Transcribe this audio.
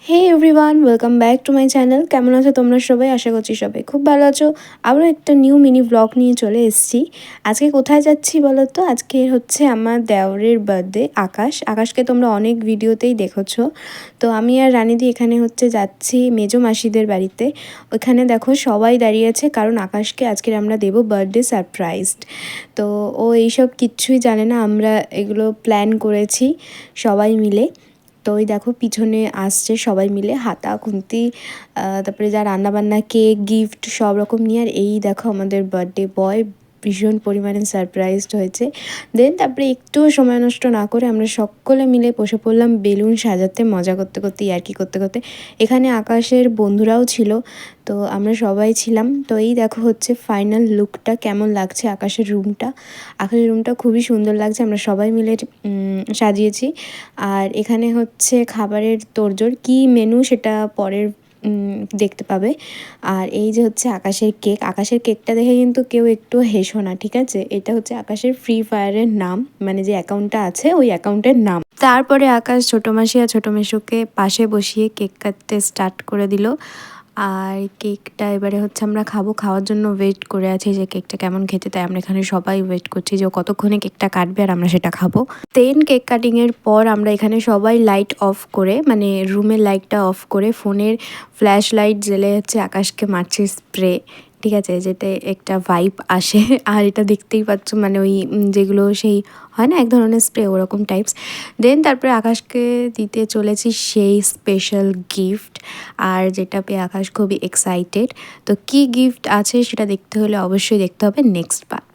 Hey everyone, welcome back to my channel. কেমন আছো তোমরা সবাই? আশা করছি সবাই খুব ভালো আছো। আবারও একটা নিউ মিনি ব্লগ নিয়ে চলে এসেছি। আজকে কোথায় যাচ্ছি বলো তো? আজকে হচ্ছে আমার দেওরের বার্থডে। আকাশকে তোমরা অনেক ভিডিওতেই দেখেছো। তো আমি আর রানিদি এখানে হচ্ছে যাচ্ছি মেজো মাসিদের বাড়িতে। ওখানে দেখো সবাই দাঁড়িয়ে আছে, কারণ আকাশকে আজকের আমরা দেবো বার্থডে সারপ্রাইজড। তো ও এইসব কিচ্ছুই জানে না, আমরা এগুলো প্ল্যান করেছি সবাই মিলে। তো ওই দেখো পিছনে আসছে সবাই মিলে, হাতা খুন্তি, তারপরে যা রান্নাবান্না, কেক, গিফট সব রকম নিয়ে। আর এই দেখো আমাদের বার্থডে বয় ভীষণ পরিমাণে সারপ্রাইজড হয়েছে। দেন তারপরে একটুও সময় নষ্ট না করে আমরা সকলে মিলে বসে পড়লাম বেলুন সাজাতে, মজা করতে করতে, ইয়ার্কি করতে করতে। এখানে আকাশের বন্ধুরাও ছিল, তো আমরা সবাই ছিলাম। তো এই দেখো হচ্ছে ফাইনাল লুকটা কেমন লাগছে আকাশের রুমটা খুবই সুন্দর লাগছে। আমরা সবাই মিলে সাজিয়েছি। আর এখানে হচ্ছে খাবারের তোড়জোড়, কী মেনু সেটা পরের দেখতে পাবে। আর এই যে হচ্ছে আকাশের কেকটা দেখে কিন্তু কেউ একটু হেসো না, ঠিক আছে? এটা হচ্ছে আকাশের ফ্রি ফায়ারের নাম, মানে যে অ্যাকাউন্টটা আছে ওই অ্যাকাউন্টের নাম। তারপরে আকাশ ছোটো মাসি আর ছোটো মেসোকে পাশে বসিয়ে কেক কাটতে স্টার্ট করে দিল। আর কেকটা এবারে হচ্ছে আমরা খাওয়ার জন্য ওয়েট করে আছি যে কেকটা কেমন খেতে। তাই আমরা এখানে সবাই ওয়েট করছি যে ও কতক্ষণে কেকটা কাটবে আর আমরা সেটা খাবো। দেন কেক কাটিংয়ের পর আমরা এখানে সবাই লাইট অফ করে, মানে রুমের লাইটটা অফ করে ফোনের ফ্ল্যাশ লাইট জ্বেলে হচ্ছে আকাশকে মারছি স্প্রে, ঠিক আছে? যেটা একটা ভাইব আসে। আর এটা দেখতেই পাচ্ছ, মানে ওই যেগুলো সেই হয় না এক ধরনের স্প্রে, ওরকম টাইপস। দেন তারপরে আকাশকে দিতে চলেছি সেই স্পেশাল গিফট, আর যেটা পেয়ে আকাশ খুবই এক্সাইটেড। তো কী গিফট আছে সেটা দেখতে হলে অবশ্যই দেখতে হবে নেক্সট পার্ট।